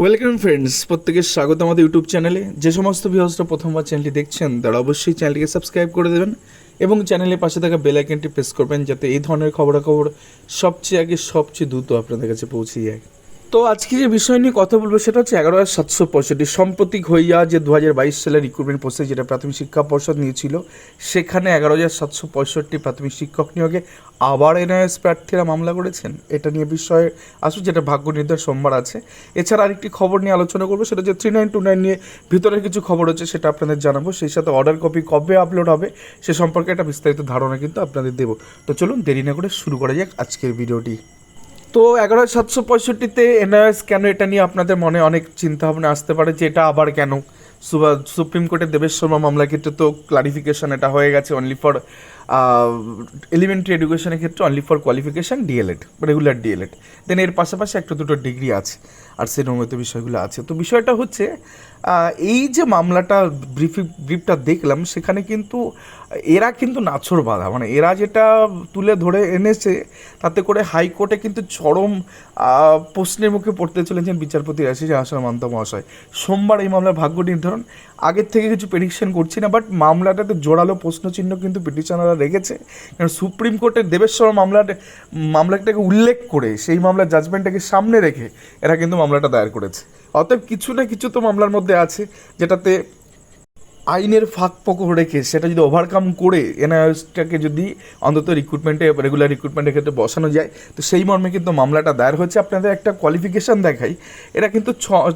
Welcome friends, প্রত্যেকে স্বাগত আমাদের ইউটিউব চ্যানেলে। যে সমস্ত ভিউয়ার্সরা প্রথমবার চ্যানেলটি দেখছেন তারা অবশ্যই চ্যানেলটিকে সাবস্ক্রাইব করে দেবেন এবং চ্যানেলের পাশে থাকা বেল আইকনটি প্রেস করবেন যাতে এই ধরনের খবরাখবর সবচেয়ে আগে সবচেয়ে দ্রুত আপনাদের কাছে পৌঁছে যায়। তো আজকে যে বিষয় নিয়ে কথা বলবো সেটা হচ্ছে 11,765 সাম্প্রতিক হইয়া যে 2022 সালের রিক্রুটমেন্ট প্রসেস যেটা প্রাথমিক শিক্ষা পর্ষদ নিয়েছিল, সেখানে 11,765 প্রাথমিক শিক্ষক নিয়োগে আবার এনআইএস প্রার্থীরা মামলা করেছেন। এটা নিয়ে বিষয়ে আসুন, যেটা ভাগ্য নির্ধারণ সোমবার আছে। এছাড়া আরেকটি খবর নিয়ে আলোচনা করবো, সেটা যে 3929 নিয়ে ভিতরের কিছু খবর হচ্ছে সেটা আপনাদের জানাবো। সেই সাথে অর্ডার কপি কবে আপলোড হবে সে সম্পর্কে একটা বিস্তারিত ধারণা কিন্তু আপনাদের দেবো। তো চলুন দেরি না করে শুরু করা যাক আজকের ভিডিওটি। তো 11,765 এনআইএস কেন, এটা নিয়ে আপনাদের মনে অনেক চিন্তা ভাবনা আসতে পারে যে এটা আবার কেন। সুপ্রিম কোর্টের দেবেশ শর্মা মামলার ক্ষেত্রে তো ক্লারিফিকেশন এটা হয়ে গেছে, অনলি ফর এলিমেন্টারি এডুকেশনের ক্ষেত্রে only for qualification DElEd, regular DElEd, then এর পাশাপাশি একটা দুটো ডিগ্রি আছে আর সেই রকম বিষয়গুলো আছে। তো বিষয়টা হচ্ছে এই যে মামলাটা ব্রিফটা দেখলাম, সেখানে কিন্তু এরা কিন্তু নাছর বাঁধা, মানে এরা যেটা তুলে ধরে এনেছে তাতে করে হাইকোর্টে কিন্তু চরম প্রশ্নের মুখে পড়তে চলেছেন বিচারপতি রাশি হাসান মান্ত মহাশয়। সোমবার এই মামলার ভাগ্য নির্ধারণ, আগের থেকে কিছু প্রেডিকশন করছি না, বাট মামলাটাতে জোরালো প্রশ্নচিহ্ন কিন্তু পিটিশনাররা রেখেছে। কারণ সুপ্রিম কোর্টের দেবেশ শর্মা মামলাটাকে উল্লেখ করে সেই মামলার জাজমেন্টটাকে সামনে রেখে এরা কিন্তু মামলাটা দায়ের করেছে। অতএব কিছু না কিছু তো মামলার মধ্যে আছে যেটাতে আইনের ফাঁক ফোকর রেখে সেটা যদি ওভারকাম করে এনআইএসটাকে যদি অন্তত রেগুলার রিক্রুটমেন্টের ক্ষেত্রে বসানো যায়, তো সেই মর্মে কিন্তু মামলাটা দায়ের হয়েছে। আপনাদের একটা কোয়ালিফিকেশান দেখাই, এরা কিন্তু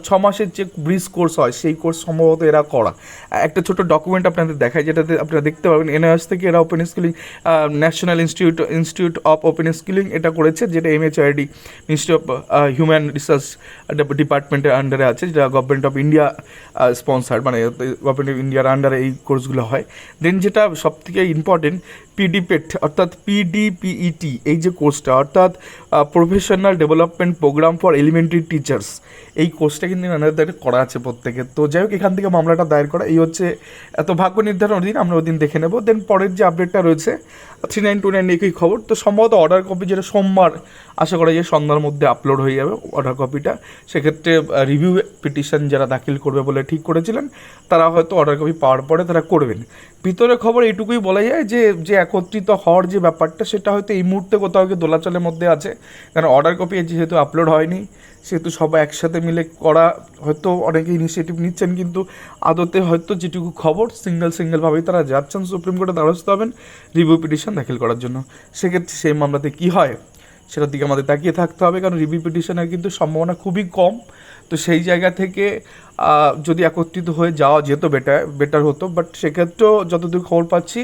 ছ মাসের যে ব্রিজ কোর্স হয় সেই কোর্স সম্ভবত এরা করা। একটা ছোটো ডকুমেন্ট আপনাদের দেখায়, যেটাতে আপনারা দেখতে পাবেন এনআইএস থেকে এরা open skilling, national institute of open skilling এটা করেছে, যেটা MHRD ministry of human research ডিপার্টমেন্টের আন্ডারে আছে, যেটা গভর্নমেন্ট অফ ইন্ডিয়া স্পন্সার্ড, মানে গভর্নমেন্ট অফ ইন্ডিয়ার আন্ডারে এই কোর্সগুলো হয়। দেন যেটা সবথেকে ইম্পর্টেন্ট, পিডিপেট অর্থাৎ PDPET, এই যে কোর্সটা অর্থাৎ professional development programme for elementary teachers, এই কোর্সটা কিন্তু এনাদের করা আছে প্রত্যেকে। তো যাই হোক, এখান থেকে মামলাটা দায়ের করা, এই হচ্ছে এত ভাগ্য নির্ধারণ দিন, আমরা ওই দিন দেখে নেব। দেন পরের যে আপডেটটা রয়েছে 3929 একই খবর। তো সম্ভবত অর্ডার কপি যেটা সোমবার আশা করা যায় সন্ধ্যার মধ্যে আপলোড হয়ে যাবে অর্ডার কপিটা। সেক্ষেত্রে রিভিউ পিটিশন যারা দাখিল করবে বলে ঠিক করেছিলেন তারা হয়তো অর্ডার কপি পাওয়ার পরে তারা করবেন। ভিতরের খবর এইটুকুই বলা যায় যে একত্রিত হওয়ার যে ব্যাপারটা সেটা হয়তো এই মুহূর্তে কোথাও গিয়ে দোলাচলের মধ্যে আছে। কারণ অর্ডার কপি যেহেতু আপলোড হয়নি, সেহেতু সবাই একসাথে মিলে করা, হয়তো অনেকে ইনিশিয়েটিভ নিচ্ছেন, কিন্তু আদতে হয়তো যেটুকু খবর সিঙ্গেলভাবেই তারা যাচ্ছেন সুপ্রিম কোর্টে দ্বারস্থ হবেন রিভিউ পিটিশন দাখিল করার জন্য। সেক্ষেত্রে সেই মামলাতে কী হয় সেটার দিকে আমাদের তাকিয়ে থাকতে হবে, কারণ রিভিউ পিটিশনের কিন্তু সম্ভাবনা খুবই কম। তো সেই জায়গা থেকে যদি একত্রিত হয়ে যাওয়া যেত বেটার হতো, বাট সেক্ষেত্রেও যতদূর খবর পাচ্ছি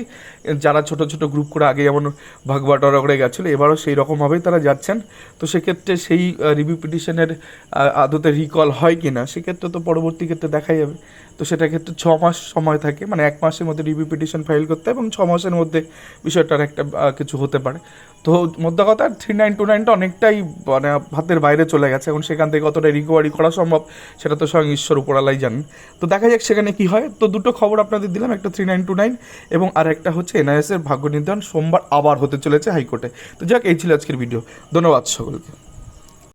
যারা ছোট ছোট গ্রুপ করে আগে যেমন ভাগবাটোয়ারা করে গেছিলো, এবারও সেই রকমভাবেই তারা যাচ্ছেন। তো সেক্ষেত্রে সেই রিভিউ পিটিশনের আদতে রিকল হয় কি না সেক্ষেত্রে তো পরবর্তী ক্ষেত্রে দেখাই যাবে। তো সেটার ক্ষেত্রে 6 মাস সময় থাকে, মানে 1 মাসের মধ্যে রিভিউ পিটিশন ফাইল করতে এবং 6 মাসের মধ্যে বিষয়টার একটা কিছু হতে পারে। তো মোদ্দা কথা 3929টা অনেকটাই মানে হাতের বাইরে চলে গেছে, এখন সেখান থেকে কতটা রিকভারি করা সম্ভব সেটা তো স্বয়ং ঈশ্বর উপরালাই জানেন। তো দেখা যাক সেখানে কী হয়। তো দুটো খবর আপনাদের দিলাম, একটা 3929 এবং আর একটা হচ্ছে এনআইএসের ভাগ্য নির্ধারণ সোমবার আবার হতে চলেছে হাইকোর্টে। তো যাক, এই ছিল আজকের ভিডিও। ধন্যবাদ সকলকে।